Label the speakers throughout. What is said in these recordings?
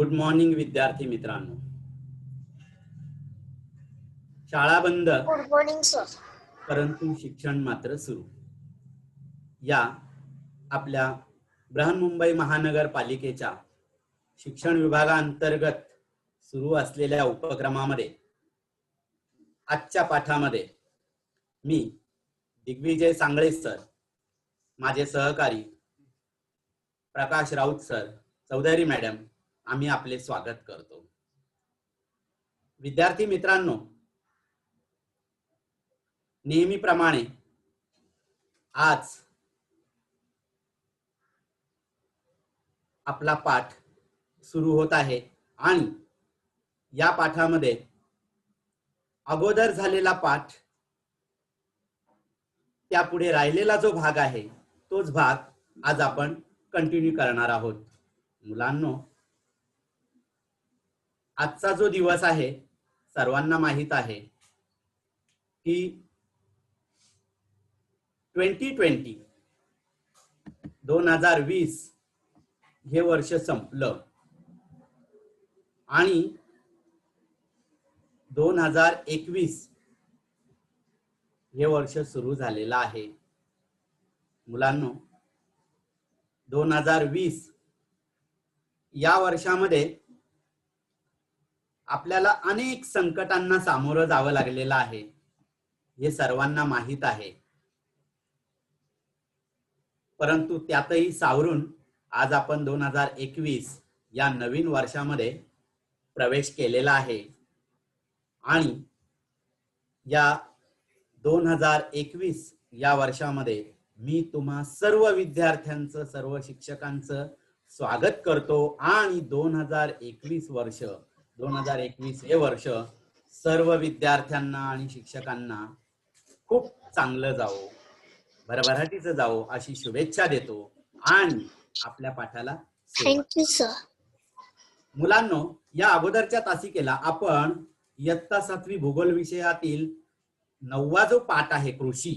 Speaker 1: Good morning विद्यार्थी मित्रांनो. शाळा बंद,
Speaker 2: गुड मॉर्निंग सर.
Speaker 1: परंतु शिक्षण मात्र सुरू. या आपल्या बृहन्मुंबई महानगरपालिकेच्या शिक्षण विभागाअंतर्गत सुरू असलेल्या उपक्रमामध्ये आजच्या पाठामध्ये मी दिग्विजय सांगळे सर, माझे सहकारी प्रकाश राऊत सर, चौधरी मॅडम, आम्ही आपले स्वागत करतो. विद्यार्थी मित्रांनो, नेहमीप्रमाणे आज आपला पाठ सुरू होत आहे आणि या पाठामध्ये अगोदर झालेला पाठ त्यापुढे राहिलेला जो भाग आहे तोच भाग आज आपण कंटिन्यू करणार आहोत. मुलांनो, आजचा जो दिवस आहे सर्वांना माहित आहे की 2020 हे वर्ष संपलं आणि 2021 हे वर्ष सुरू झालेलं आहे. मुलांनो, 2020 या वर्षामध्ये आपल्याला अनेक संकटांना सामोरं जावं लागलेलं आहे, हे सर्वांना माहीत आहे. परंतु त्यातही सावरून आज आपण 2021 या नवीन वर्षामध्ये प्रवेश केलेला आहे आणि या 2021 या वर्षामध्ये मी तुम्हा सर्व विद्यार्थ्यांचं, सर्व शिक्षकांचं स्वागत करतो आणि 2021 हे वर्ष सर्व विद्यार्थ्यांना आणि शिक्षकांना खूप चांगलं जावो, भरभराटीचं जावो अशी शुभेच्छा देतो आणि आपल्या पाठाला
Speaker 2: थँक्यू सर.
Speaker 1: मुलांनो, या अगोदरच्या तासिकेला आपण इयत्ता 7वी भूगोल विषयातील 9वा जो पाठ आहे कृषी,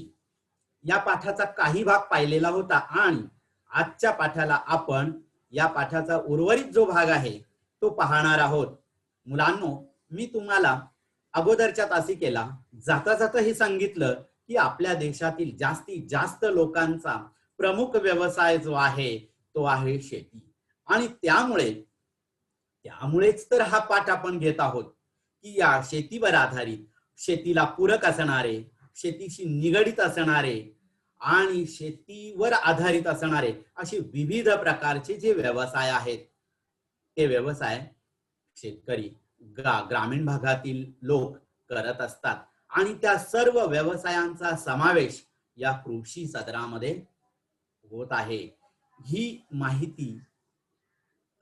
Speaker 1: या पाठाचा काही भाग पाहिलेला होता आणि आजच्या पाठाला आपण या पाठाचा उर्वरित जो भाग आहे तो पाहणार आहोत. मुलांनो, मी तुम्हाला अगोदरच्या तासिकेला जाता जाता हे सांगितलं की आपल्या देशातील जास्तीत जास्त लोकांचा प्रमुख व्यवसाय जो आहे तो आहे शेती आणि त्यामुळेच तर हा पाठ आपण घेत आहोत की या शेतीवर आधारित, शेतीला पूरक असणारे, शेतीशी निगडित असणारे आणि शेतीवर आधारित असणारे असे विविध प्रकारचे जे व्यवसाय आहेत ते व्यवसाय शेतकरी ग्रामीण भागातील लोक करत असतात आणि त्या सर्व व्यवसायांचा समावेश या कृषी सदरामध्ये होत आहे. ही माहिती,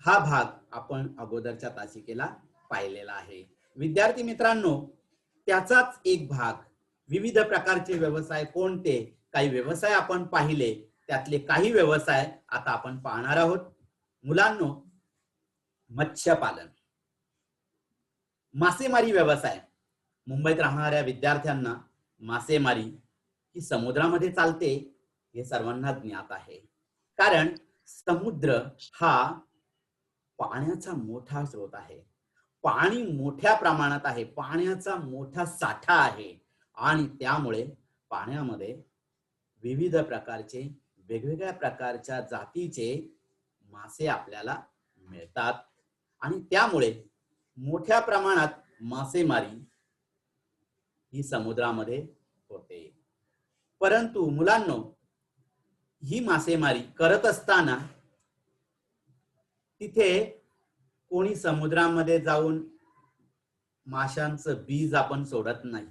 Speaker 1: हा भाग आपण अगोदरच्या तासिकेला पाहिलेला आहे. विद्यार्थी मित्रांनो, त्याचाच एक भाग विविध प्रकारचे व्यवसाय कोणते, काही व्यवसाय आपण पाहिले, त्यातले काही व्यवसाय आता आपण पाहणार आहोत. मुलांनो, मत्स्यपालन, मासेमारी व्यवसाय. मुंबईत राहणाऱ्या विद्यार्थ्यांना मासेमारी ही समुद्रामध्ये चालते हे सर्वांना ज्ञात आहे, कारण समुद्र हा पाण्याचा मोठा स्रोत आहे. पाणी मोठ्या प्रमाणात आहे, पाण्याचा मोठा साठा आहे आणि त्यामुळे पाण्यामध्ये विविध प्रकारचे, वेगवेगळ्या प्रकारच्या जातीचे मासे आपल्याला मिळतात आणि त्यामुळे मोठ्या प्रमाणात मासेमारी ही समुद्रामध्ये होते. परंतु मुलांनो, ही मासेमारी करत असताना तिथे कोणी समुद्रामध्ये जाऊन माशांचं बीज आपण सोडत नाही.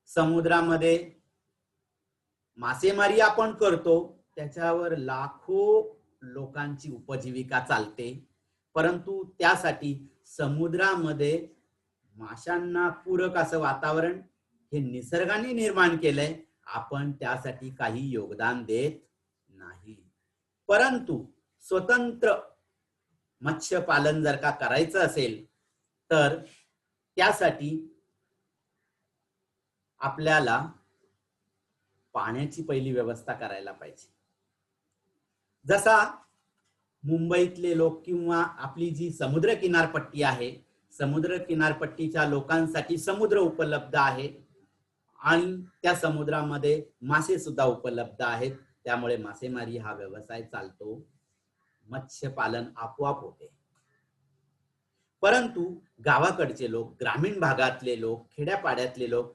Speaker 1: समुद्रामध्ये मासेमारी आपण करतो, त्याच्यावर लाखो लोकांची उपजीविका चालते, परंतु त्यासाठी समुद्रामध्ये माशांना पूरक असं वातावरण हे निसर्गाने निर्माण केलंय. आपण त्यासाठी काही योगदान देत नाही. परंतु स्वतंत्र मत्स्यपालन जर का करायचं असेल तर त्यासाठी आपल्याला पाण्याची पहिली व्यवस्था करायला पाहिजे. जसा मुंबईतले लोक किंवा आपली जी समुद्र किनारपट्टी आहे, समुद्र किनारपट्टीच्या लोकांसाठी समुद्र उपलब्ध आहे आणि त्या समुद्रामध्ये मासे सुद्धा उपलब्ध आहेत. त्यामुळे मासेमारी हा व्यवसाय चालतो, मत्स्यपालन आपोआप होते. परंतु गावाकडचे लोक, ग्रामीण भागातले लोक, खेड्यापाड्यातले लोक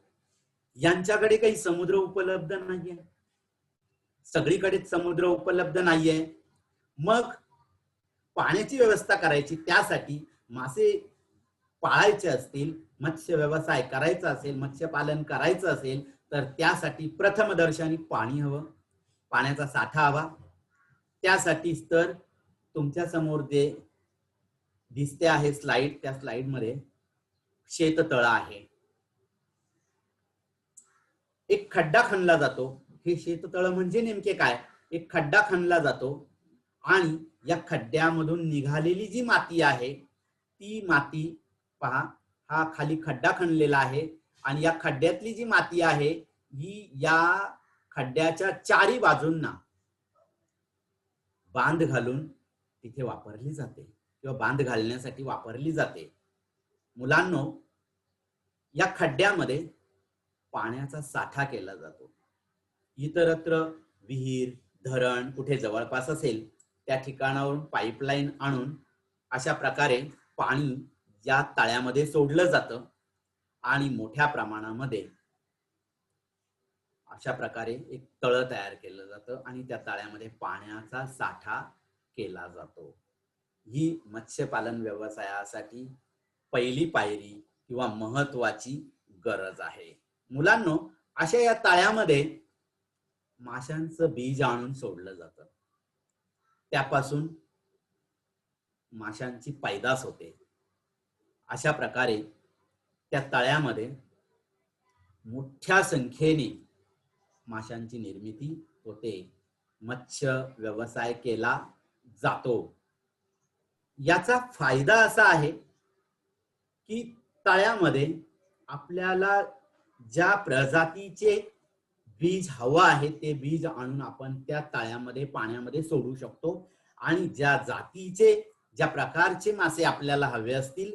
Speaker 1: यांच्याकडे काही समुद्र उपलब्ध नाहीये, सगळीकडेच समुद्र उपलब्ध नाहीये. मग पाण्याची व्यवस्था करायची, त्यासाठी मासे पाळायचे असतील, मत्स्य व्यवसाय करायचा असेल, मत्स्यपालन करायचं असेल तर त्यासाठी प्रथमदर्शनी पाणी हवं, पाण्याचा साठा हवा. त्यासाठीच तर तुमच्या समोर जे दिसते आहे स्लाइड, त्या स्लाइड मध्ये शेततळ आहे. एक खड्डा खणला जातो. हे शेततळ म्हणजे नेमके काय? एक खड्डा खणला जातो आणि या खड्ड्यामधून निघालेली जी माती आहे ती माती पहा, हा खाली खड्डा खणलेला आहे आणि या खड्ड्यातली जी माती आहे ही या खड्ड्याच्या चारी बाजूंना बांध घालून तिथे वापरली जाते किंवा बांध घालण्यासाठी वापरली जाते. मुलांनो, या खड्ड्यामध्ये पाण्याचा साठा केला जातो. इतरत्र विहीर, धरण कुठे जवळपास असेल त्या ठिकाणावरून पाईपलाईन आणून अशा प्रकारे पाणी या तळ्यामध्ये सोडलं जातं आणि मोठ्या प्रमाणामध्ये अशा प्रकारे एक तळ तयार केलं जातं आणि त्या तळ्यामध्ये पाण्याचा साठा केला जातो. ही मत्स्यपालन व्यवसायासाठी पहिली पायरी किंवा महत्वाची गरज आहे. मुलांनो, अशा या तळ्यामध्ये माशांचं बीज आणून सोडलं जातं, त्यापासून माशांची पैदास होते. अशा प्रकारे त्या तळ्यामध्ये मोठ्या संख्येने माशांची निर्मिती होते, मत्स्य व्यवसाय केला जातो. याचा फायदा असा आहे की तळ्यामध्ये आपल्याला ज्या प्रजातीचे बीज हवं आहे ते बीज आणून आपण त्या तळ्यामध्ये पाण्यामध्ये सोडू शकतो आणि ज्या जातीचे, ज्या प्रकारचे मासे आपल्याला हवे असतील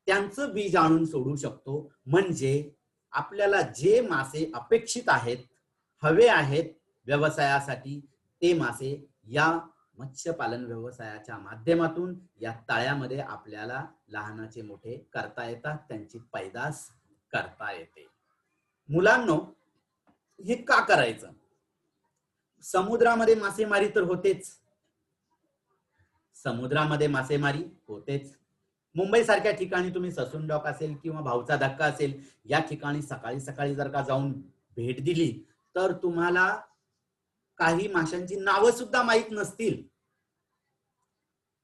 Speaker 1: त्यांचं बीज आणून सोडू शकतो. म्हणजे आपल्याला जे मासे अपेक्षित आहेत, हवे आहेत व्यवसायासाठी, ते मासे या मत्स्यपालन व्यवसायाच्या माध्यमातून या तळ्यामध्ये आपल्याला लहानाचे मोठे करता येतात, त्यांची पैदास करता येते. मुलांनो, हे का करायचं? समुद्रामध्ये मासेमारी तर होतेच, समुद्रामध्ये मासेमारी होतेच. मुंबई सारख्या ठिकाणी तुम्ही ससून डॉक असेल किंवा भाऊचा धक्का असेल, या ठिकाणी सकाळी सकाळी जर का जाऊन भेट दिली तर तुम्हाला काही माशांची नावं सुद्धा माहित नसतील.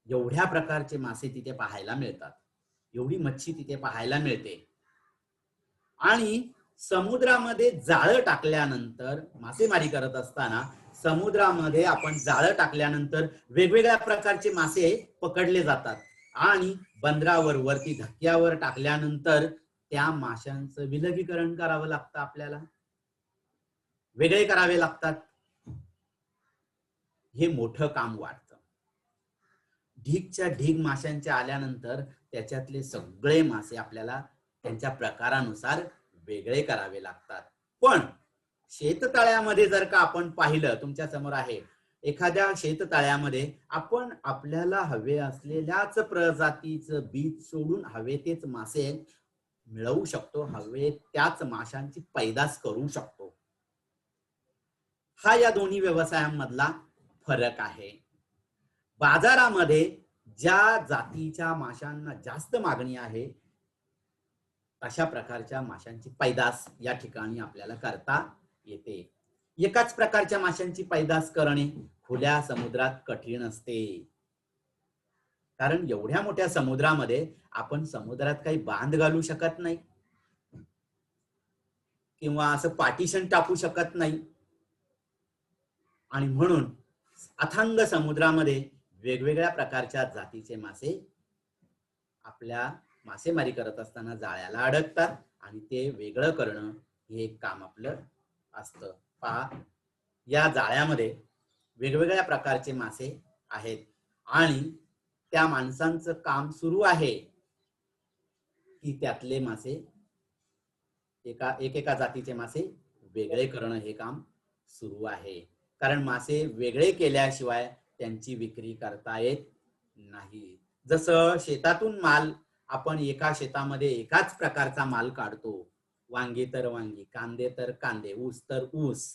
Speaker 1: एवढ्या प्रकारचे मासे तिथे पाहायला मिळतात, एवढी मच्छी तिथे पाहायला मिळते. आणि समुद्रामध्ये जाळं टाकल्यानंतर, मासेमारी करत असताना समुद्रामध्ये आपण जाळं टाकल्यानंतर वेगवेगळ्या प्रकारचे मासे पकडले जातात आणि बंदरावर वरती धक्क्यावर टाकल्यानंतर त्या माशांचं विलगीकरण करावं लागतं, आपल्याला वेगळे करावे लागतात. हे मोठं काम वाटतं. ढीगच्या ढीग माशांच्या आल्यानंतर त्याच्यातले सगळे मासे आपल्याला त्यांच्या प्रकारानुसार वेगळे करावे लागतात. पण शेततळ्यामध्ये जर का आपण पाहिलं, तुमच्या समोर आहे, एखाद्या शेततळ्यामध्ये आपण आपल्याला हवे असलेल्याच प्रजातीचं बीज सोडून हवे तेच मासे मिळवू शकतो, हवे त्याच माशांची पैदास करू शकतो. हा या दोन्ही व्यवसायांमधला फरक आहे. बाजारामध्ये ज्या जातीच्या माशांना जास्त मागणी आहे अशा प्रकारच्या माशांची पैदास या ठिकाणी आपल्याला करता येते. एकाच प्रकारच्या माशांची पैदास करणे खुल्या समुद्रात कठीण असते, कारण एवढ्या मोठ्या समुद्रामध्ये आपण समुद्रात काही बांध घालू शकत नाही किंवा असं पार्टिशन टाकू शकत नाही. आणि म्हणून अथांग समुद्रामध्ये वेगवेगळ्या प्रकारच्या जातीचे मासे आपल्या मासेमारी करत असताना जाळ्याला अडकतात आणि ते वेगळं करणं हे काम आपलं असतं. पहा, या जाळ्यामध्ये वेगवेगळ्या प्रकारचे मासे आहेत आणि त्या माणसांचं काम सुरू आहे की त्यातले मासे एकेका जातीचे मासे वेगळे करणं हे काम सुरू आहे. कारण मासे वेगळे केल्याशिवाय त्यांची विक्री करता येत नाही. जसं शेतातून माल आपण एका शेतामध्ये एकाच प्रकारचा माल काढतो, वांगी तर वांगी, कांदे तर कांदे, ऊस तर ऊस,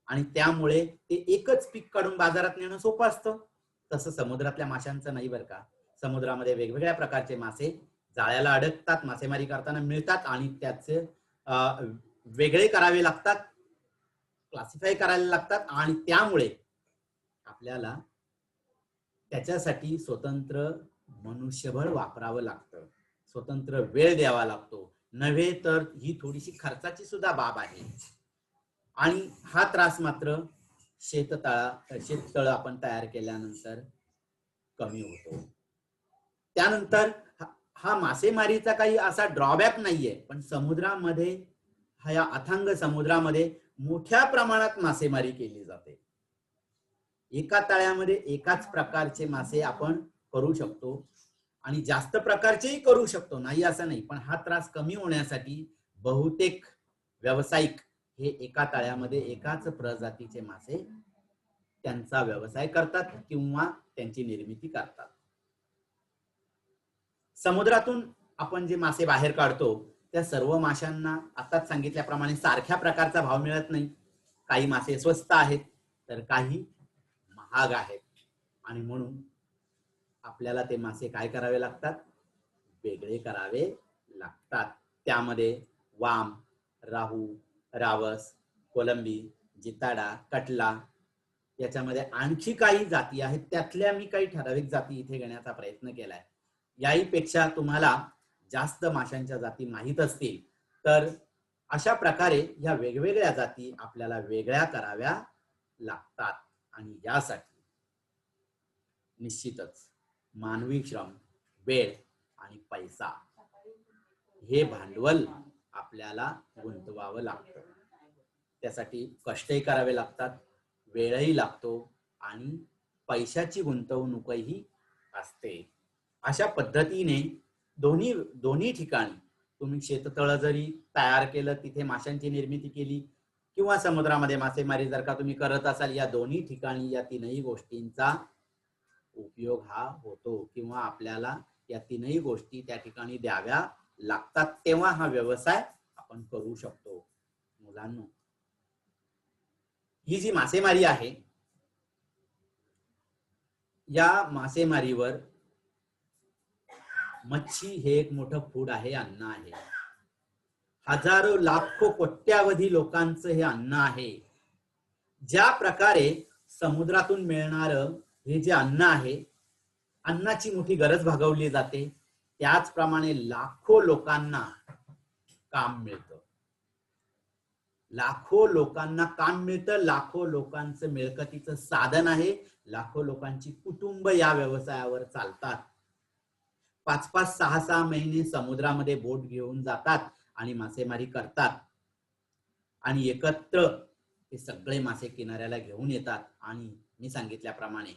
Speaker 1: आणि त्यामुळे ते एकच पीक काढून बाजारात नेणं सोपं असतं. तसं समुद्रातल्या माशांचं नाही बरं का. समुद्रामध्ये वेगवेगळ्या प्रकारचे मासे जाळ्याला अडकतात, मासेमारी करताना मिळतात आणि त्याचे वेगळे करावे लागतात, क्लासिफाय करायला लागतात, आणि त्यामुळे आपल्याला त्याच्यासाठी स्वतंत्र मनुष्यबळ वापरावं लागतं, स्वतंत्र वेळ द्यावा लागतो. नव्हे तर ही थोडीशी खर्चाची सुद्धा बाब आहे. आणि हा त्रास मात्र शेततळ आपण तयार केल्यानंतर कमी होतो. त्यानंतर हा मासेमारीचा काही असा ड्रॉबॅक नाहीये, पण समुद्रामध्ये, या अथांग समुद्रामध्ये मोठ्या प्रमाणात मासेमारी केली जाते. एका तळ्यामध्ये एकाच प्रकारचे मासे आपण करू शकतो आणि जास्त प्रकारचेही करू शकतो, नाही असं नाही. पण हा त्रास कमी होण्यासाठी बहुतेक व्यावसायिक हे एका तळ्यामध्ये एकाच प्रजातीचे मासे त्यांचा व्यवसाय करतात किंवा त्यांची निर्मिती करतात. समुद्रातून आपण जे मासे बाहेर काढतो त्या सर्व माशांना आताच सांगितल्याप्रमाणे सारख्या प्रकारचा भाव मिळत नाही. काही मासे स्वस्त आहेत तर काही महाग आहेत, आणि म्हणून आपल्याला ते मासे काय करावे लागतात, वेगळे करावे लागतात. त्यामध्ये वाम, राहू, रावस, कोलंबी, जिताडा, कटला, याच्यामध्ये आणखी काही जाती आहेत. त्यातल्या मी काही ठराविक जाती इथे घेण्याचा प्रयत्न केलाय. याहीपेक्षा तुम्हाला जास्त माशांच्या जाती माहीत असतील तर अशा प्रकारे या वेगवेगळ्या जाती आपल्याला वेगळ्या कराव्या लागतात. आणि यासाठी निश्चितच मानवी श्रम, वेळ आणि पैसा हे भांडवल आपल्याला गुंतवावं लागतं. त्यासाठी कष्टही करावे लागतात, वेळही लागतो आणि पैशाची गुंतवणूकही असते. अशा पद्धतीने दोन्ही ठिकाणी तुम्ही शेततळ जरी तयार केलं, तिथे माशांची निर्मिती केली, किंवा समुद्रामध्ये मासेमारी जर का तुम्ही करत असाल, या दोन्ही ठिकाणी या तीनही गोष्टींचा उपयोग हा होतो, किंवा आपल्याला या तीनही गोष्टी त्या ठिकाणी द्याव्या लागतात. तेव्हा हा व्यवसाय आपण करू शकतो. मुलांनो, ही जी मासेमारी आहे, या मासेमारीवर मच्छी हे एक मोठं फूड आहे, अन्न आहे. हजारो लाखो कोट्यावधी लोकांचं हे अन्न आहे. ज्या प्रकारे समुद्रातून मिळणारं हे जे अन्न आहे, अन्नाची मोठी गरज भागवली जाते, त्याचप्रमाणे लाखो लोकांना काम मिळतं. लाखो लोकांना काम मिळतं, लाखो लोकांचं मिळकतीचं साधन आहे, लाखो लोकांची कुटुंब या व्यवसायावर चालतात. 5-5, 6-6 महिने समुद्रामध्ये बोट घेऊन जातात आणि मासेमारी करतात, आणि एकत्र ते सगळे मासे किनाऱ्याला घेऊन येतात, आणि मी सांगितल्याप्रमाणे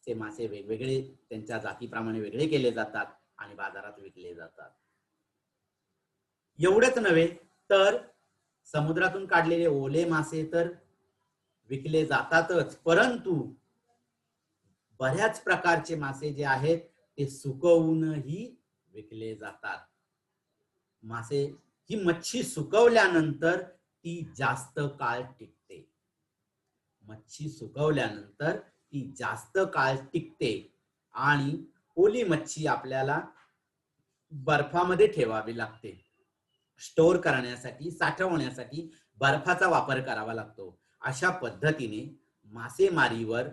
Speaker 1: ते मासे वेगवेगळे त्यांच्या जातीप्रमाणे वेगळे केले जातात आणि बाजारात विकले जातात. एवढंच नव्हे तर समुद्रातून काढलेले ओले मासे तर विकले जातातच, परंतु बऱ्याच प्रकारचे मासे जे आहेत ते सुकवूनही विकले जातात. ही मच्छी सुकवल्यानंतर ती जास्त काळ टिकते. मच्छी सुकवल्यानंतर ती जास्त काळ टिकते, आणि ओली मच्छी आपल्याला बर्फामध्ये ठेवावी लागते. स्टोर करण्यासाठी, साठवण्यासाठी बर्फाचा वापर करावा लागतो. अशा पद्धतीने मासेमारीवर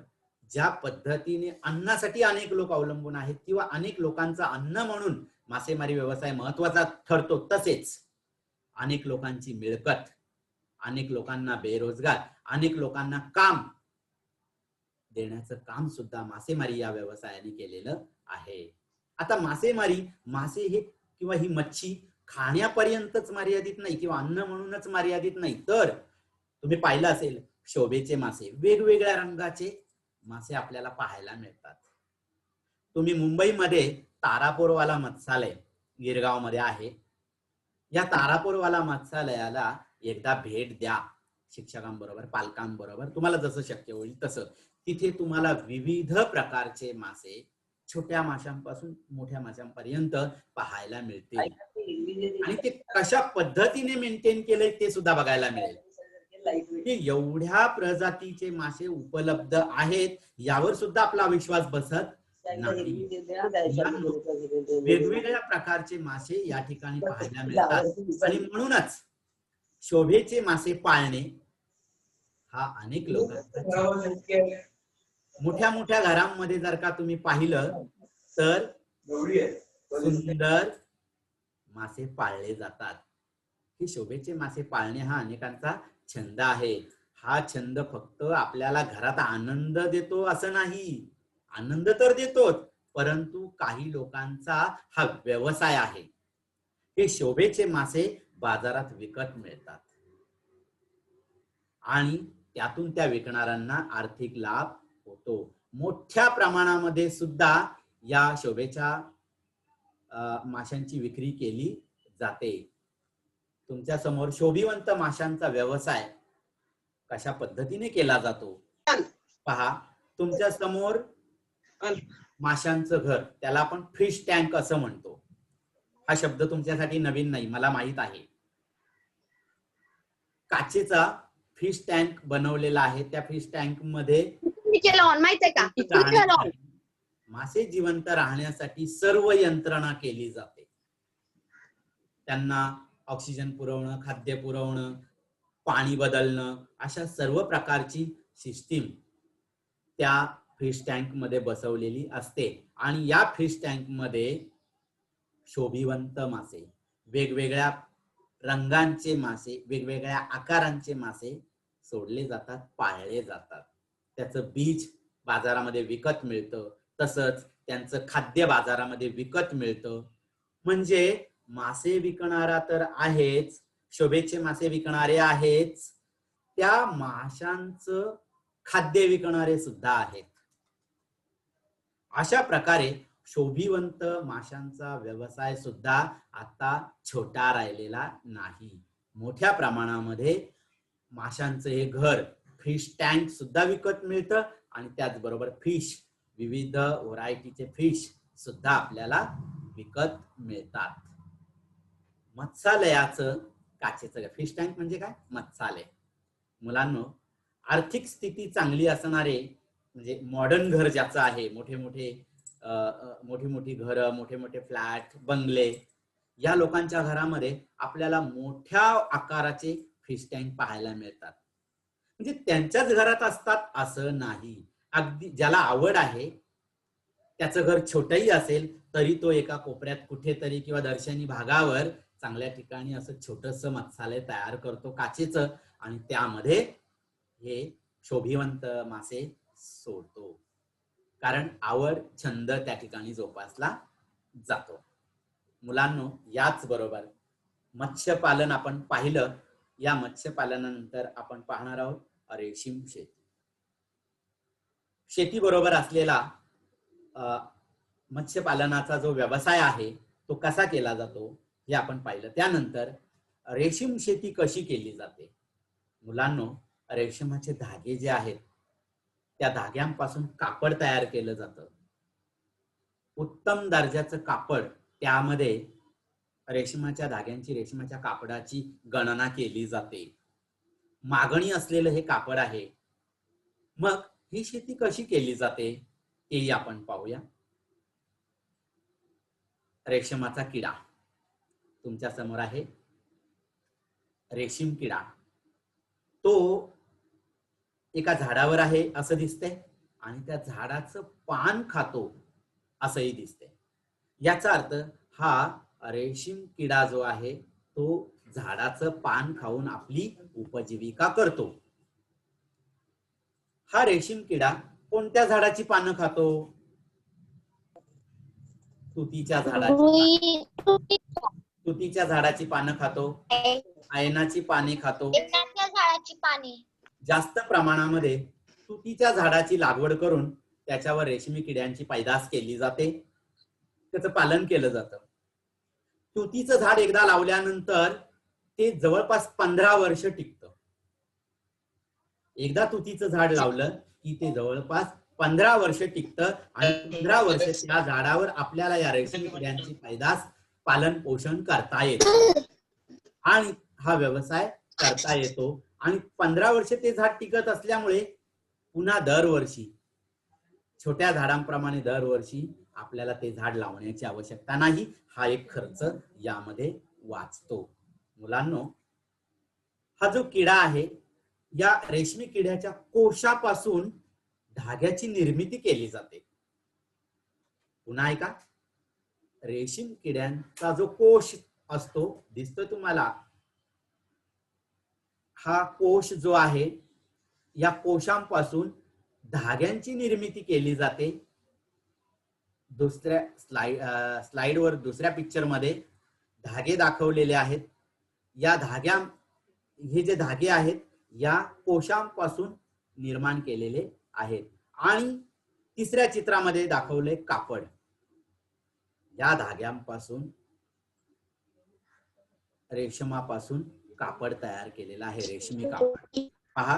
Speaker 1: ज्या पद्धतीने अन्नासाठी अनेक लोक अवलंबून आहेत, किंवा अनेक लोकांचा अन्न म्हणून मासेमारी व्यवसाय महत्वाचा ठरतो, तसेच अनेक लोकांची मिळकत, अनेक लोकांना बेरोजगार, अनेक लोकांना काम देण्याचं काम सुद्धा मासेमारी या व्यवसायाने केलेलं आहे. आता मासे हे किंवा ही मच्छी खाण्यापर्यंतच मर्यादित नाही, किंवा अन्न म्हणूनच मर्यादित नाही, तर तुम्ही पाहिलं असेल शोभेचे मासे, वेगवेगळ्या रंगाचे मासे आपल्याला पाहायला मिळतात. तुम्ही मुंबईमध्ये तारापूरवाला मत्स्यालय गिरगाव मध्ये आहे. या तारापूरवाला मत्स्यालयाला एकदा भेट द्या शिक्षकांबरोबर, पालकांबरोबर, तुम्हाला जसं शक्य होईल तसं. तिथे तुम्हाला विविध प्रकारचे मासे छोट्या माशांपासून मोठ्या माशांपर्यंत पाहायला मिळतील आणि ते कशा पद्धतीने मेंटेन केलंय ते सुद्धा बघायला मिळेल. की एवढ्या प्रजातीचे मासे उपलब्ध आहेत यावर सुद्धा आपला विश्वास बसत नाही. वेगवेगळ्या प्रकारचे मासे या ठिकाणी पाहायला मिळतात आणि म्हणूनच शोभेचे मासे पाळणे हा अनेक लोकांचा मोठ्या मोठ्या घरांमध्ये जर का तुम्ही पाहिलं तर सुंदर मासे पाळले जातात. हे शोभेचे मासे पाळणे हा अनेकांचा छंद आहे. हा छंद फक्त आपल्याला घरात आनंद देतो असं नाही, आनंद तर देतोच, परंतु काही लोकांचा हा व्यवसाय आहे. हे शोभेचे मासे बाजारात विकत मिळतात आणि त्यातून त्या विकणाऱ्यांना आर्थिक लाभ होतो. मोठ्या प्रमाणामध्ये सुद्धा या शोभेच्या माशांची विक्री केली जाते. तुमच्या समोर शोभिवंत माशांचा व्यवसाय कशा पद्धतीने केला जातो पहा. तुमच्या समोर माशांचं घर, त्याला आपण फिश टँक असं म्हणतो. हा शब्द तुमच्यासाठी नवीन नाही, मला माहित आहे. काचेचा फिश टँक बनवलेला आहे. त्या फिश टँक मध्ये मासे जिवंत राहण्यासाठी सर्व यंत्रणा केली जाते. त्यांना ऑक्सिजन पुरवणं, खाद्य पुरवणं, पाणी बदलणं, अशा सर्व प्रकारची सिस्टीम त्या फिश टँक मध्ये बसवलेली असते. आणि या फिश टँक मध्ये शोभिवंत मासे, वेगवेगळ्या रंगांचे मासे, वेगवेगळ्या आकारांचे मासे सोडले जातात, पाळले जातात. त्याचं बीज बाजारामध्ये विकत मिळतं, तसंच त्यांचं खाद्य बाजारामध्ये विकत मिळतं. म्हणजे मासे विकणारा तर आहेच, शोभेचे मासे विकणारे आहेच, त्या माशांचं खाद्य विकणारे सुद्धा आहेत. अशा प्रकारे शोभिवंत माशांचा व्यवसाय सुद्धा आता छोटा राहिलेला नाही. मोठ्या प्रमाणामध्ये माशांचं हे घर, फिश टँक सुद्धा विकत मिळतं आणि त्याचबरोबर फिश, विविध व्हरायटीचे फिश सुद्धा आपल्याला विकत मिळतात. मत्स्यालयाचं काचेचं फिश टँक म्हणजे काय? मत्स्यालय. मुलांनो, आर्थिक स्थिती चांगली असणारे, म्हणजे मॉडर्न घर ज्याचं आहे, मोठी मोठी घरं, मोठे मोठे फ्लॅट, बंगले, या लोकांच्या घरामध्ये आपल्याला मोठ्या आकाराचे फिश टँक पाहायला मिळतात. म्हणजे त्यांच्याच घरात असतात असं नाही. अगदी ज्याला आवड आहे, त्याचं घर छोटंही असेल तरी तो एका कोपऱ्यात कुठेतरी किंवा दर्शनी भागावर चांगल्या ठिकाणी असं छोटंसं मत्स्यालय तयार करतो काचेचं आणि त्यामध्ये हे शोभिवंत मासे सोडतो. कारण आवड, छंद त्या ठिकाणी जोपासला जातो. मुलांनो, याच बरोबर मत्स्यपालन आपण पाहिलं. या मत्स्यपालनानंतर आपण पाहणार आहोत रेशीम शेती. शेती बरोबर असलेला मत्स्यपालनाचा जो व्यवसाय आहे तो कसा केला जातो हे आपण पाहिलं. त्यानंतर रेशीम शेती कशी केली जाते. मुलांनो, रेशमाचे धागे जे आहेत त्या धाग्यांपासून कापड तयार केलं जातं. उत्तम दर्जाचं कापड, त्यामध्ये रेशमाच्या धाग्यांची, रेशमाच्या कापडाची गणना केली जाते. मागणी असलेलं हे कापड आहे. मग ही शेती कशी केली जाते हे आपण पाहूया. रेशमाचा किडा तुमच्या समोर आहे. रेशीम किडा तो एका झाडावर आहे असं दिसतंय आणि त्या झाडाचं पान खातो असंही दिसतंय. याचा अर्थ हा रेशीम किडा जो आहे तो झाडाचं पान खाऊन आपली उपजीविका करतो. हा रेशीम किडा कोणत्या झाडाची पानं खातो? तुतीच्या झाडाची, तुतीच्या झाडाची पानं खातो, आयनाची पाने खातो.
Speaker 2: झाडाची पाने
Speaker 1: जास्त प्रमाणामध्ये तुतीच्या झाडाची लागवड करून त्याच्यावर रेशमी किड्यांची पैदास केली जाते, त्याचं पालन केलं जातं. तुतीचं झाड एकदा लावल्यानंतर ते जवळपास 15 वर्ष टिकतं. एकदा तुतीचं झाड लावलं की ते जवळपास 15 वर्ष टिकतं आणि 15 वर्ष त्या झाडावर आपल्याला या रेशमी किड्यांची पैदास पालन पोषण करता येतं आणि हा व्यवसाय करता येतो. आणि 15 वर्ष ते झाड टिकत असल्यामुळे पुन्हा दरवर्षी छोट्या झाडांप्रमाणे दरवर्षी आपल्याला ते झाड लावण्याची आवश्यकता नाही. हा एक खर्च यामध्ये वाचतो. मुलांनो, हा जो किडा आहे, या रेशमी किड्याच्या कोशापासून धाग्याची निर्मिती केली जाते. पुन्हा ऐका, रेशीम किड्यांचा जो कोश असतो, दिसतोय तुम्हाला, हा कोश जो आहे, या कोशांपासून धाग्यांची निर्मिती केली जाते. दुसऱ्या स्लाइडवर दुसऱ्या पिक्चर मध्ये धागे दाखवलेले आहेत. या हे जे धागे आहेत या कोशांपासून निर्माण केलेले आहेत. आणि तिसऱ्या चित्रामध्ये दाखवले कापड. या धाग्यांपासून, रेशमापासून कापड तयार केलेला आहे, रेशमी कापड. पहा,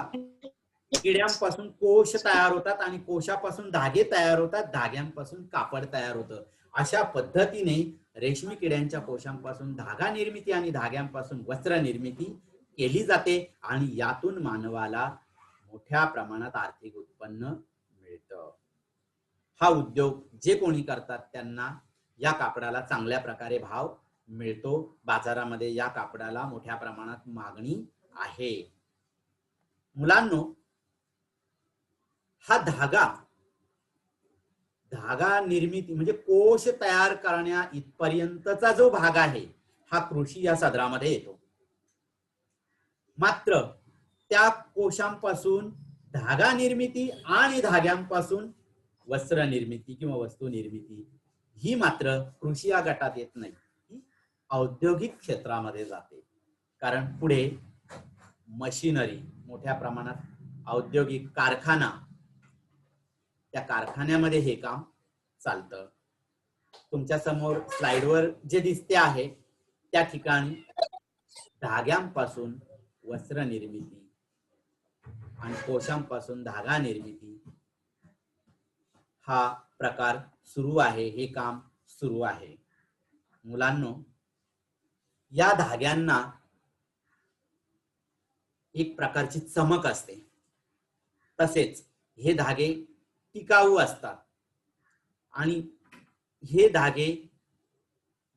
Speaker 1: किड्यांपासून कोश तयार होतात आणि कोशापासून धागे तयार होतात, धाग्यांपासून कापड तयार होतं. अशा पद्धतीने रेशमी किड्यांच्या कोशांपासून धागा निर्मिती आणि धाग्यांपासून वस्त्र निर्मिती केली जाते आणि यातून मानवाला मोठ्या प्रमाणात आर्थिक उत्पन्न मिळतं. हा उद्योग जे कोणी करतात त्यांना या कापडाला चांगल्या प्रकारे भाव मिळतो. बाजारामध्ये या कापडाला मोठ्या प्रमाणात मागणी आहे. मुलांनो, हा धागा निर्मिती म्हणजे कोश तयार करण्या इथपर्यंतचा जो भाग आहे हा कृषी या सदरामध्ये येतो. मात्र त्या कोशांपासून धागा निर्मिती आणि धाग्यांपासून वस्त्र निर्मिती किंवा वस्तू निर्मिती ही मात्र कृषी या गटात येत नाही, ही औद्योगिक क्षेत्रामध्ये जाते. कारण पुढे मशिनरी, मोठ्या प्रमाणात औद्योगिक कारखाना, त्या कारखान्यामध्ये हे काम चालतं. तुमच्या समोर स्लाइडवर जे दिसते आहे त्या ठिकाणी धाग्यांपासून वस्त्र निर्मिती आणि कोशांपासून धागा निर्मिती हा प्रकार सुरू आहे, हे काम सुरू आहे. मुलांनो, या धाग्यांना एक प्रकारची चमक असते, तसेच हे धागे टिकाऊ असतात आणि हे धागे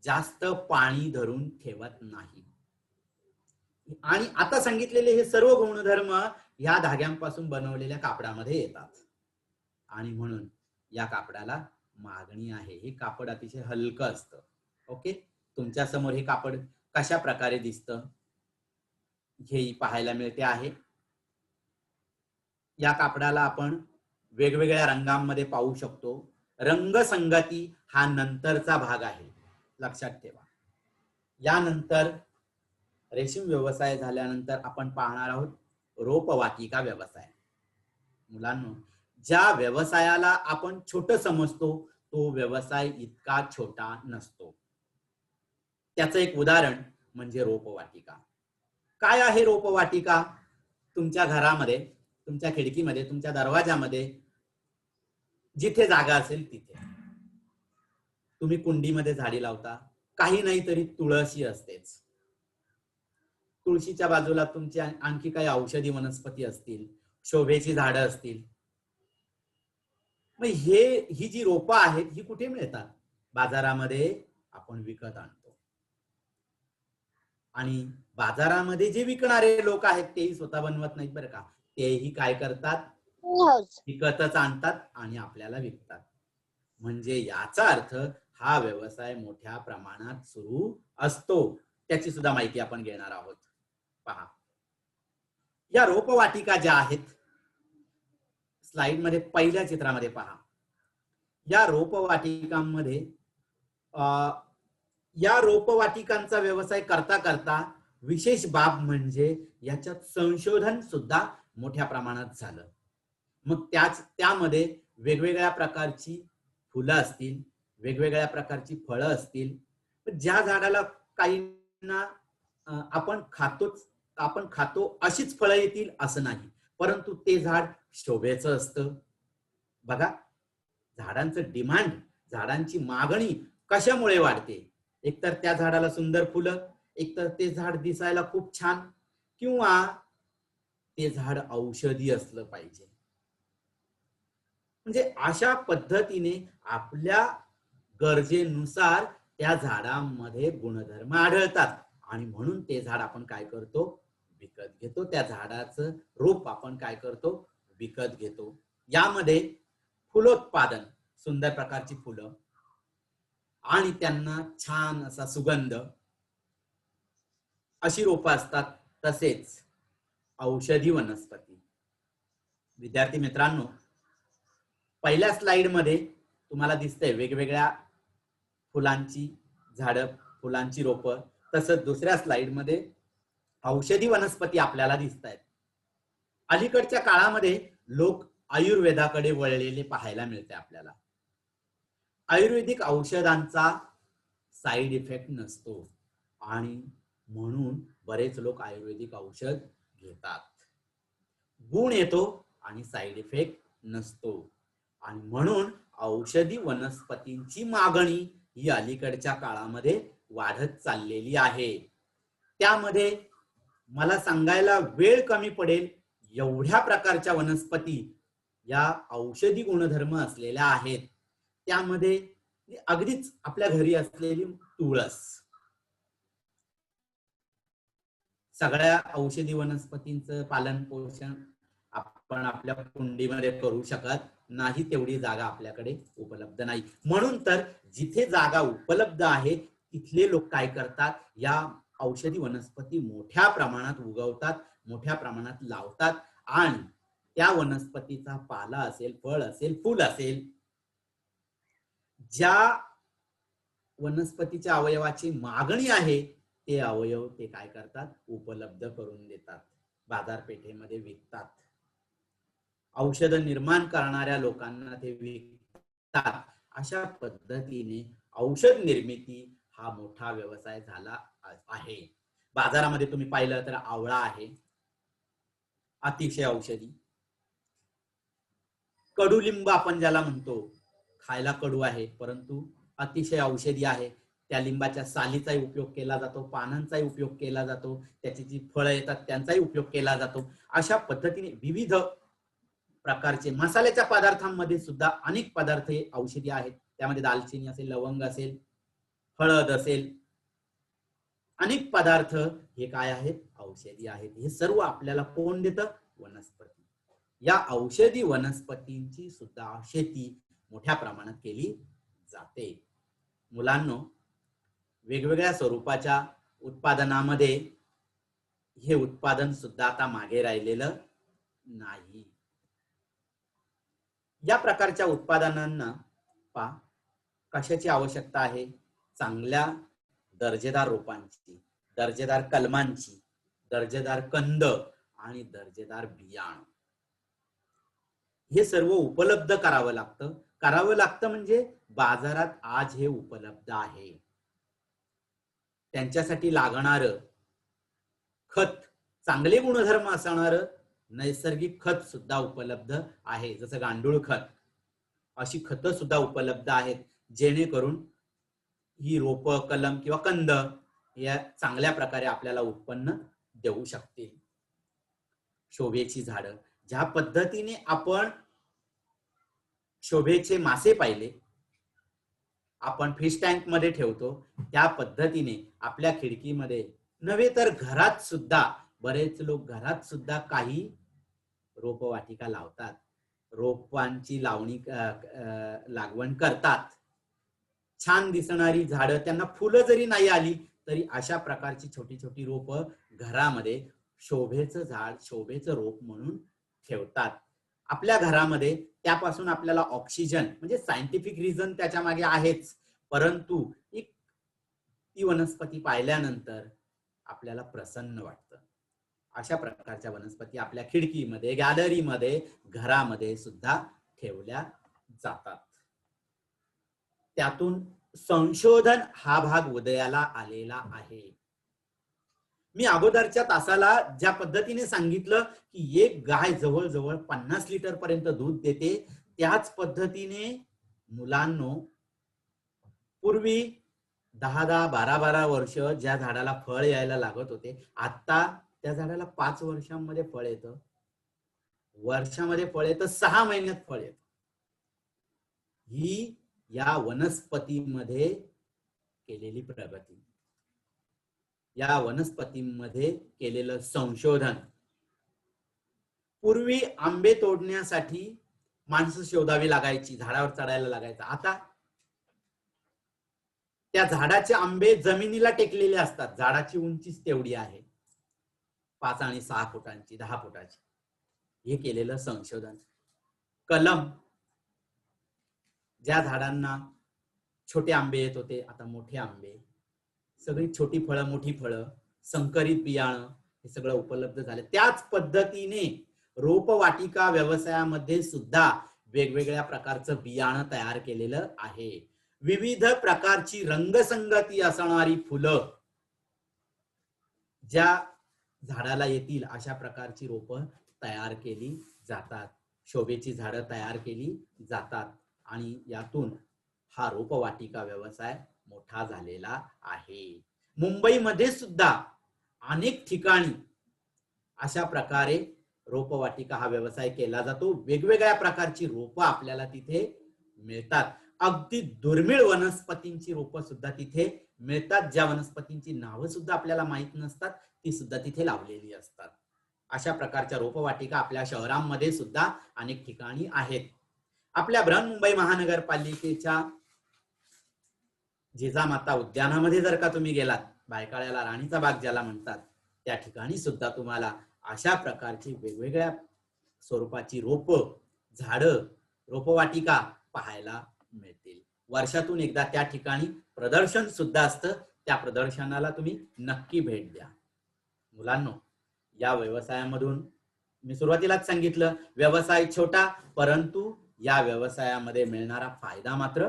Speaker 1: जास्त पाणी धरून ठेवत नाही. आणि आता सांगितलेले हे सर्व गुणधर्म या धाग्यांपासून बनवलेल्या कापडामध्ये येतात आणि म्हणून या कापडाला मागणी आहे. हे कापड अतिशय हलकं असतं. ओके, तुमच्या समोर हे कापड कशा प्रकारे दिसतं हे पाहायला मिळते आहे. या कापडाला आपण वेगवेगळ्या रंगांमध्ये पाहू शकतो. रंगसंगती हा नंतरचा भाग आहे, लक्षात ठेवा. यानंतर रेशीम व्यवसाय झाल्यानंतर आपण पाहणार आहोत रोपवाटिका व्यवसाय. मुलांनो, ज्या व्यवसायाला आपण छोटं समजतो तो व्यवसाय इतका छोटा नसतो. त्याचं एक उदाहरण म्हणजे रोपवाटिका. काय आहे रोपवाटिका? तुमच्या घरामध्ये, तुमच्या खिडकीमध्ये, तुमच्या दरवाजामध्ये जिथे जागा असेल तिथे तुम्ही कुंडीमध्ये झाडी लावता. काही नाही तरी तुळशी असतेच. तुळशीच्या बाजूला तुमची आणखी काही औषधी वनस्पती असतील, शोभेची झाडं असतील. मग ही जी रोपं आहेत ही कुठे मिळतात? बाजारामध्ये आपण विकत आणतो. आणि बाजारामध्ये जे विकणारे लोक आहेत तेही स्वतः बनवत नाहीत बरं का. तेही काय करतात? विकतच आणतात आणि आपल्याला विकतात. म्हणजे याचा अर्थ हा व्यवसाय मोठ्या प्रमाणात सुरू असतो. त्याची सुद्धा माहिती आपण घेणार आहोत. पहा, या रोपवाटिका ज्या आहेत, स्लाइड मध्ये पहिल्या चित्रामध्ये पहा. या रोपवाटिकांमध्ये या रोपवाटिकांचा व्यवसाय करता करता विशेष बाब म्हणजे याच्यात संशोधन सुद्धा मोठ्या प्रमाणात झालं. मग त्यामध्ये वेगवेगळ्या प्रकारची फुलं असतील, वेगवेगळ्या प्रकारची फळं असतील. ज्या झाडाला काहींना आपण खातो अशीच फळं येतील असं नाही, परंतु ते झाड शोभेचं असतं. बघा, झाडांचं डिमांड, झाडांची मागणी कशामुळे वाढते? एकतर त्या झाडाला सुंदर फुलं, एकतर ते झाड दिसायला खूप छान, किंवा ते झाड औषधी असलं पाहिजे. म्हणजे अशा पद्धतीने आपल्या गरजेनुसार त्या झाडामध्ये गुणधर्म आढळतात आणि म्हणून ते झाड आपण काय करतो? विकत घेतो. त्या झाडाचं रोप आपण काय करतो? विकत घेतो. यामध्ये फुलोत्पादन, सुंदर प्रकारची फुलं आणि त्यांना छान असा सुगंध, अशी रोपं असतात. तसेच औषधी वनस्पती. विद्यार्थी मित्रांनो, पहिल्या स्लाइड मध्ये तुम्हाला दिसतंय वेगवेगळ्या फुलांची झाडं, फुलांची रोपं. तसंच दुसऱ्या स्लाइड मध्ये औषधी वनस्पती आपल्याला दिसतायत. अलीकडच्या काळामध्ये लोक आयुर्वेदाकडे वळलेले पाहायला मिळते आपल्याला. आयुर्वेदिक औषधांचा साइड इफेक्ट नसतो आणि म्हणून बरेच लोक आयुर्वेदिक औषध घेतात. गुण येतो आणि साइड इफेक्ट नसतो आणि म्हणून औषधी वनस्पतींची मागणी ही अलीकडच्या काळामध्ये वाढत चाललेली आहे. त्यामध्ये मला सांगायला वेळ कमी पडेल एवढ्या प्रकारच्या वनस्पती या औषधी गुणधर्म असलेल्या आहेत. त्यामध्ये अगदीच आपल्या घरी असलेली तुळस, सगळ्या औषधी वनस्पतींचं पालन पोषण आपण आपल्या कुंडीमध्ये करू शकत नाही, तेवढी जागा आपल्याकडे उपलब्ध नाही. म्हणून तर जिथे जागा उपलब्ध आहे तिथले लोक काय करतात? या औषधी वनस्पती मोठ्या प्रमाणात उगवतात, मोठ्या प्रमाणात लावतात आणि त्या वनस्पतीचा पाला असेल, फळ असेल, फूल असेल, ज्या वनस्पतीच्या अवयवाची मागणी आहे ते अवयव ते काय करतात? उपलब्ध करून देतात, बाजारपेठेमध्ये विकतात. औषध निर्माण करणाऱ्या लोकांना ते विकतात. अशा पद्धतीने औषध निर्मिती हा मोठा व्यवसाय झाला आहे. बाजारामध्ये तुम्ही पाहिलं तर आवळा आहे, अतिशय औषधी. कडुलिंब आपण ज्याला म्हणतो, खायला कडू आहे परंतु अतिशय औषधी आहे. त्या लिंबाच्या सालीचाही उपयोग केला जातो, पानांचाही उपयोग केला जातो, त्याची जी फळं येतात त्यांचाही उपयोग केला जातो. अशा पद्धतीने विविध प्रकारचे मसाल्याच्या पदार्थांमध्ये सुद्धा अनेक पदार्थ हे औषधी आहेत. त्यामध्ये दालचिनी असेल, लवंग असेल, हळद असेल, अनेक पदार्थ हे काय आहेत? औषधी आहेत. हे सर्व आपल्याला कोण देतं? वनस्पती. या औषधी वनस्पतींची सुद्धा शेती मोठ्या प्रमाणात केली जाते. मुलांनो, वेगवेगळ्या स्वरूपाच्या उत्पादनामध्ये हे उत्पादन सुद्धा आता मागे राहिलेलं नाही. या प्रकारच्या उत्पादनांना कशाची आवश्यकता आहे? चांगल्या दर्जेदार रोपांची, दर्जेदार कलमांची, दर्जेदार कंद आणि दर्जेदार बियाणं, हे सर्व उपलब्ध करावं लागतं. म्हणजे बाजारात आज हे उपलब्ध आहे. त्यांच्यासाठी लागणारं खत, चांगले गुणधर्म असणारं नैसर्गिक खत सुद्धा उपलब्ध आहे. जसं गांडूळ खत, अशी खतं सुद्धा उपलब्ध आहेत, जेणेकरून ही रोप, कलम किंवा कंद या चांगल्या प्रकारे आपल्याला उत्पन्न देऊ शकतील. शोभेची झाडं, ज्या पद्धतीने आपण शोभेचे मासे पाहिले, आपण फिश टँक मध्ये ठेवतो, त्या पद्धतीने आपल्या खिडकीमध्ये नव्हे तर घरात सुद्धा बरेच लोक घरात सुद्धा काही रोपवाटिका लावतात, रोपांची लागवण करतात. छान दिसणारी झाडं, त्यांना फुलं जरी नाही आली तरी अशा प्रकारची छोटी छोटी रोपं घरामध्ये शोभेचं झाड, शोभेचं रोप म्हणून ठेवतात. आपल्या घरामध्ये त्यापासून आपल्याला ऑक्सिजन, म्हणजे सायंटिफिक रिझन त्याच्या मागे आहेच, परंतु ती वनस्पती पाहिल्यानंतर आपल्याला प्रसन्न वाटतं. अशा प्रकारच्या वनस्पती आपल्या खिडकीमध्ये, गॅलरीमध्ये, घरामध्ये सुद्धा ठेवल्या जातात. त्यातून संशोधन हा भाग उदयाला आलेला आहे. मी अगोदरच्या तासाला ज्या पद्धतीने सांगितलं की एक गाय जवळजवळ 50 लिटर पर्यंत दूध देते, त्याच पद्धतीने मुलांनो पूर्वी 10-10, 12-12 वर्ष ज्या झाडाला फळ यायला लागत होते, आता त्या झाडाला 5 वर्षांमध्ये फळ येतं, वर्षामध्ये फळ येतं, 6 महिन्यात फळ येतं. ही या वनस्पतीमध्ये केलेली प्रगती, या वनस्पतीमध्ये केलेलं संशोधन. पूर्वी आंबे तोडण्यासाठी माणसं शोधावी लागायची, झाडावर चढायला लागायचं. आता त्या झाडाचे आंबे जमिनीला टेकलेले असतात, झाडाची उंचीच तेवढी आहे, 5 आणि 6 फुटांची, 10 फुटाची. हे केलेलं संशोधन. कलम, ज्या झाडांना छोटे आंबे येत होते, आता मोठे आंबे, सगळी छोटी फळं, मोठी फळं, संकरित बियाणं, हे सगळं उपलब्ध झाले. त्याच पद्धतीने रोपवाटिका व्यवसायामध्ये सुद्धा वेगवेगळ्या प्रकारचं बियाणं तयार केलेलं आहे. विविध प्रकारची रंगसंगती असणारी फुलं ज्या झाडाला येतील अशा प्रकारची रोपं तयार केली जातात, शोभेची झाडं तयार केली जातात आणि यातून हा रोपवाटिका व्यवसाय मोठा झालेला आहे. मुंबईमध्ये सुद्धा अनेक ठिकाणी अशा प्रकारे रोपवाटिका हा व्यवसाय केला जातो. वेगवेगळ्या प्रकारची रोपं आपल्याला तिथे मिळतात. अगदी दुर्मिळ वनस्पतींची रोपं सुद्धा तिथे मिळतात, ज्या वनस्पतींची नावं सुद्धा आपल्याला माहित नसतात, ती सुद्धा तिथे लावलेली असतात. अशा प्रकारच्या रोपवाटिका आपल्या शहरांमध्ये सुद्धा अनेक ठिकाणी आहेत. आपल्या बृहन्मुंबई महानगरपालिकेच्या जिजामाता उद्यानामध्ये जर का तुम्ही गेलात, बायकाळ्याला राणीचा बाग ज्याला म्हणतात, त्या ठिकाणी सुद्धा तुम्हाला अशा प्रकारची वेगवेगळ्या स्वरूपाची रोपं, झाडं, रोपवाटिका पाहायला मिळतील. वर्षातून एकदा त्या ठिकाणी प्रदर्शन सुद्धा असतं, त्या प्रदर्शनाला तुम्ही नक्की भेट द्या. मुलांनो, या व्यवसायामधून मी सुरुवातीलाच सांगितलं, व्यवसाय छोटा, परंतु या व्यवसायामध्ये मिळणारा फायदा मात्र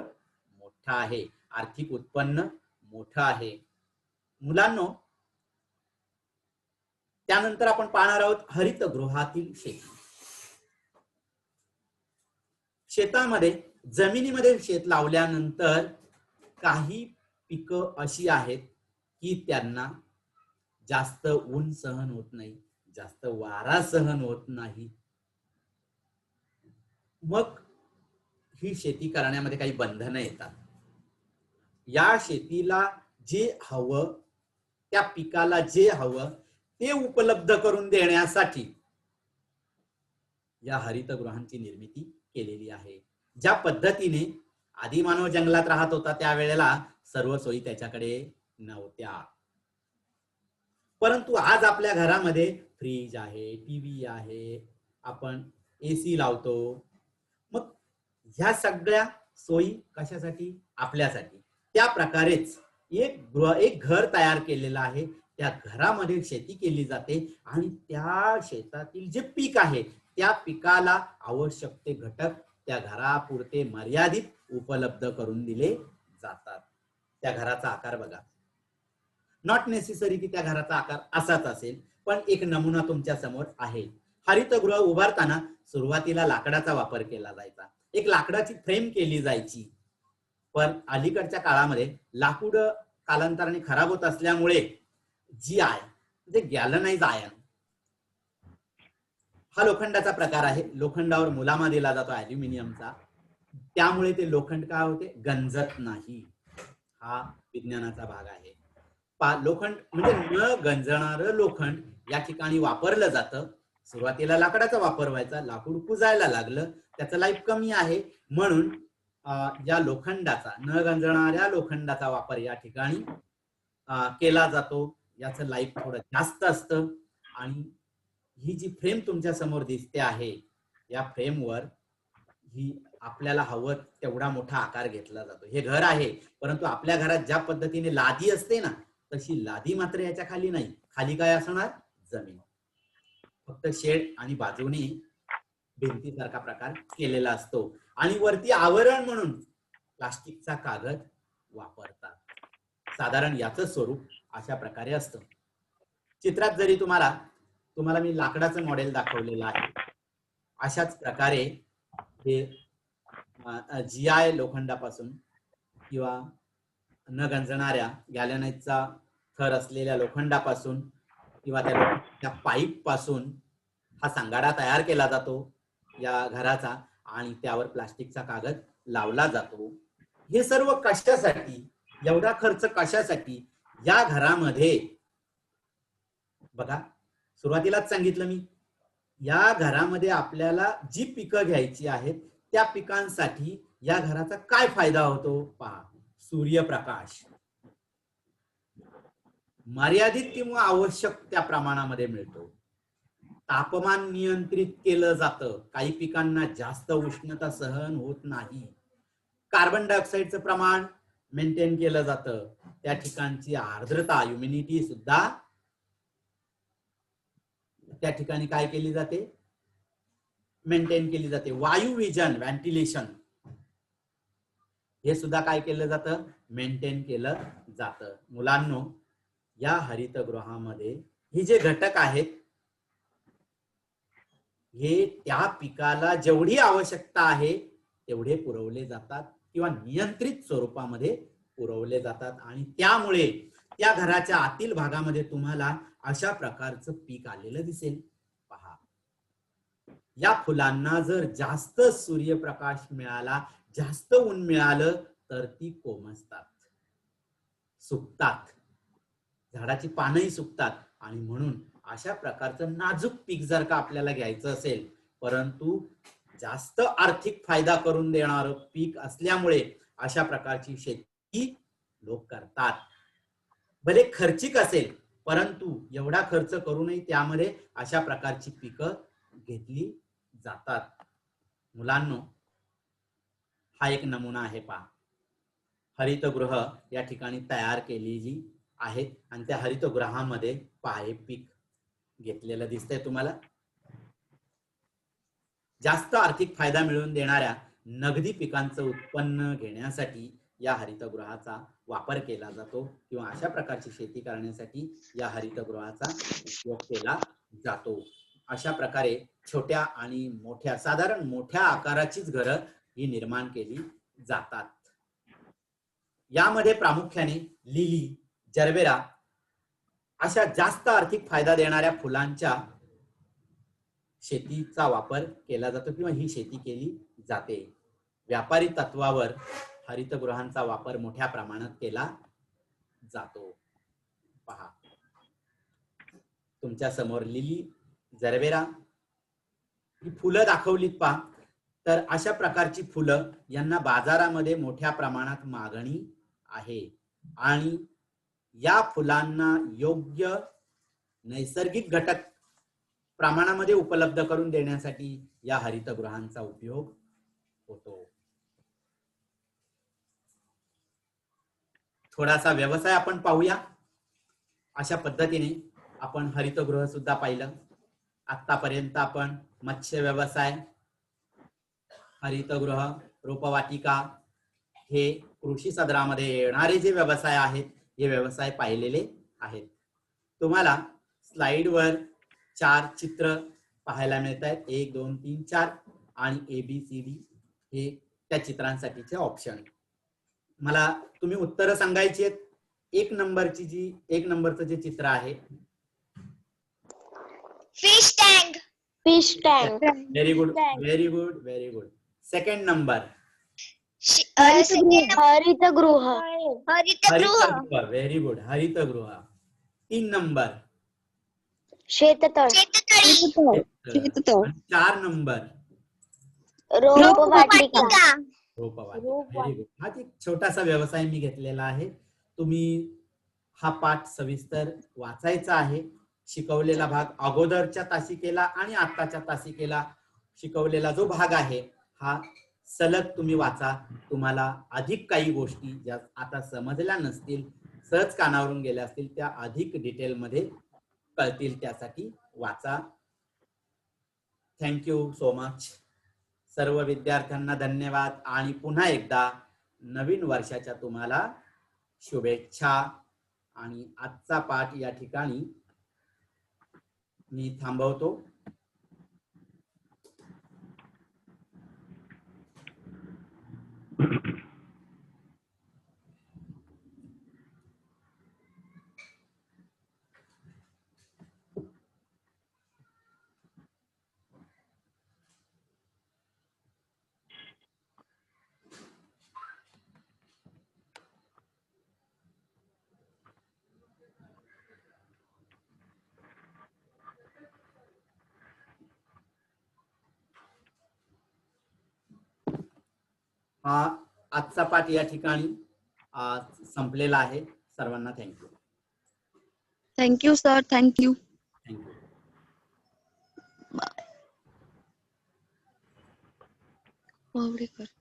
Speaker 1: मोठा आहे, आर्थिक उत्पन्न मोठं आहे. मुलांनो, त्यानंतर आपण पाहणार आहोत हरितगृहातील शेती. शेतामध्ये, जमिनीमध्ये शेत लावल्यानंतर काही पिकं अशी आहेत की त्यांना जास्त ऊन सहन होत नाही, जास्त वारा सहन होत नाही. मग ही शेती करण्यामध्ये काही बंधनं येतात. या शेतीला जे हवं, त्या पिकाला जे हवं ते उपलब्ध करून देण्यासाठी या हरितगृहांची निर्मिती केलेली आहे. ज्या पद्धतीने आदिमानव जंगलात राहत होता, त्यावेळेला सर्व सोयी त्याच्याकडे नव्हत्या, परंतु आज आपल्या घरामध्ये फ्रीज आहे, टीव्ही आहे, आपण एसी लावतो. मग ह्या सगळ्या सोयी कशासाठी? आपल्यासाठी. त्या प्रकारेच एक घर तयार केलेलं आहे, त्या घरामध्ये शेती केली जाते आणि त्या शेतातील जे पीक आहे त्या पिकाला आवश्यक ते घटक त्या घरापुरते मर्यादित उपलब्ध करून दिले जातात. त्या घराचा आकार बघा, नॉट नेसेसरी की त्या घराचा आकार असाच असेल, पण एक नमुना तुमच्या समोर आहे. हरितगृह उभारताना सुरुवातीला लाकडाचा वापर केला जायचा, एक लाकडाची फ्रेम केली जायची, पण अलीकडच्या काळामध्ये लाकूड कालांतराने खराब होत असल्यामुळे GI म्हणजे गॅल्व्हनाइज्ड आयर्न हा लोखंडाचा प्रकार आहे. लोखंडावर मुलामा दिला जातो ॲल्युमिनियमचा, त्यामुळे ते लोखंड काय होते? गंजत नाही. हा विज्ञानाचा भाग आहे. लोखंड म्हणजे न गंजणारं लोखंड या ठिकाणी वापरलं जातं. सुरुवातीला लाकडाचा वापर व्हायचा, लाकूड कुजायला लागलं, त्याचं लाईफ कमी आहे, म्हणून या लोखंडाचा, न गंजणाऱ्या लोखंडाचा वापर या ठिकाणी केला जातो. याचं लाईफ थोडं जास्त असतं. आणि ही जी फ्रेम तुमच्या समोर दिसते आहे, या फ्रेमवर ही आपल्याला हवं तेवढा मोठा आकार घेतला जातो. हे घर आहे, परंतु आपल्या घरात ज्या पद्धतीने लादी असते ना, तशी लादी मात्र याच्या खाली नाही. खाली काय असणार? जमीन. फक्त शेड आणि बाजूने भिंतीसारखा प्रकार केलेला असतो आणि वरती आवरण म्हणून प्लास्टिकचा कागद वापरतात. साधारण याचं स्वरूप अशा प्रकारे असतं. चित्रात जरी तुम्हाला मी लाकडाचं मॉडेल दाखवलेलं आहे, अशाच प्रकारे हे GI लोखंडापासून किंवा न गंजणाऱ्या गॅल्व्हनाइजचा थर असलेल्या लोखंडापासून किंवा त्या पाईप पासून हा सांगाडा तयार केला जातो या घराचा आणि त्यावर प्लास्टिकचा कागद लावला जातो. हे सर्व कशासाठी, एवढा खर्च कशासाठी? या घरामध्ये बघा, सुरुवातीलाच सांगितलं मी, या घरामध्ये आपल्याला जी पिकं घ्यायची आहेत त्या पिकांसाठी या घराचा काय फायदा होतो पहा. सूर्यप्रकाश मर्यादित किंवा आवश्यक त्या प्रमाणामध्ये मिळतो. तापमान नियंत्रित केलं जातं, काही पिकांना जास्त उष्णता सहन होत नाही. कार्बन डायऑक्साईडचं प्रमाण मेंटेन केलं जातं, त्या ठिकाणची आर्द्रता ह्युमिडिटी सुद्धा त्या ठिकाणी काय केली जाते, मेंटेन केली जाते. वायू विजन, व्हेंटिलेशन हे सुद्धा काय केलं जातं, मेंटेन केलं जातं. मुलांनो, या हरितगृहामध्ये हे जे घटक आहेत हे त्या पिकाला जेवढी आवश्यकता आहे तेवढे पुरवले जातात किंवा नियंत्रित स्वरूपामध्ये पुरवले जातात आणि त्यामुळे त्या घराच्या आतील भागामध्ये तुम्हाला अशा प्रकारचं पीक आलेलं दिसेल. पहा, या फुलांना जर जास्त सूर्यप्रकाश मिळाला, जास्त ऊन मिळालं तर ती कोमेजतात, सुकतात, झाडाची पानंही सुकतात आणि म्हणून अशा प्रकारचं नाजूक पीक जर का आपल्याला घ्यायचं असेल, परंतु जास्त आर्थिक फायदा करून देणारं पीक असल्यामुळे अशा प्रकारची शेती लोक करतात. भले खर्चिक असेल परंतु एवढा खर्च करूनही त्यामध्ये अशा प्रकारची पिकं घेतली जातात. मुलांनो, हा एक नमुना आहे पहा. हरितगृह या ठिकाणी तयार केलेली आहेत आणि त्या हरितगृहामध्ये पहा हे पीक घेतलेलं दिसतंय तुम्हाला. जास्त आर्थिक फायदा मिळवून देणाऱ्या नगदी पिकांचं उत्पन्न घेण्यासाठी या हरितगृहाचा वापर केला जातो किंवा अशा प्रकारची शेती करण्यासाठी या हरितगृहाचा उपयोग केला जातो. अशा प्रकारे छोट्या आणि मोठ्या, साधारण मोठ्या आकाराचीच घरं ही निर्माण केली जातात. यामध्ये प्रामुख्याने लिली, जरबेरा अशा जास्त आर्थिक फायदा देणाऱ्या फुलांच्या शेतीचा वापर केला जातो किंवा ही शेती केली जाते. व्यापारी तत्वावर हरितगृहांचा वापर मोठ्या प्रमाणात केला जातो. पहा, तुमच्या समोर लिली, जरबेरा ही फुलं दाखवलीत पहा. तर अशा प्रकारची फुलं यांना बाजारामध्ये मोठ्या प्रमाणात मागणी आहे आणि या फुलांना योग्य नैसर्गिक घटक प्रमाणामध्ये उपलब्ध करून देण्यासाठी या हरितगृहांचा उपयोग होतो. थोडासा व्यवसाय आपण पाहूया. अशा पद्धतीने आपण हरितगृह सुद्धा पाहिलं. आतापर्यंत आपण मत्स्य व्यवसाय, हरितगृह, रोपवाटिका हे कृषी सदरामध्ये येणारे जे व्यवसाय आहेत हे व्यवसाय पाहिलेले आहेत. तुम्हाला स्लाइडवर 4 चित्र पाहायला मिळत आहेत. 1 2 3 4 आणि ABCD हे त्या चित्रांसाठीचे ऑप्शन. मला तुम्ही उत्तर सांगायची आहेत. 1 नंबरचं जे चित्र आहे,
Speaker 2: Fish tank. Fish tank.
Speaker 1: Very good, very good, very good. Second number,
Speaker 2: हरितगृह.
Speaker 1: हरितगृह, व्हेरी गुड, हरितगृह. 3 नंबर,
Speaker 2: शेततळ.
Speaker 1: 4 नंबर,
Speaker 2: रोपवाटिका.
Speaker 1: रोपवाटिका. Very good. हा एक छोटासा व्यवसाय मी घेतलेला आहे. तुम्ही हा पाठ सविस्तर वाचायचा आहे. शिकवलेला भाग अगोदरच्या तासिकेला आणि आताच्या तासिकेला शिकवलेला जो भाग आहे हा सलग तुम्ही वाचा. तुम्हाला अधिक काही गोष्टी ज्या आता समजल्या नसतील, सहज कानावरून गेल्या असतील, त्या अधिक डिटेलमध्ये कळतील. त्यासाठी वाचा. Thank you so much. सर्व विद्यार्थ्यांना धन्यवाद आणि पुन्हा एकदा नवीन वर्षाच्या तुम्हाला शुभेच्छा. आणि आजचा पाठ या ठिकाणी मी थांबवतो. हा आजचा पाठ या ठिकाणी संपलेला आहे. सर्वांना thank you.
Speaker 3: Thank you sir. Thank you.
Speaker 1: Thank you.
Speaker 3: वावडेकर.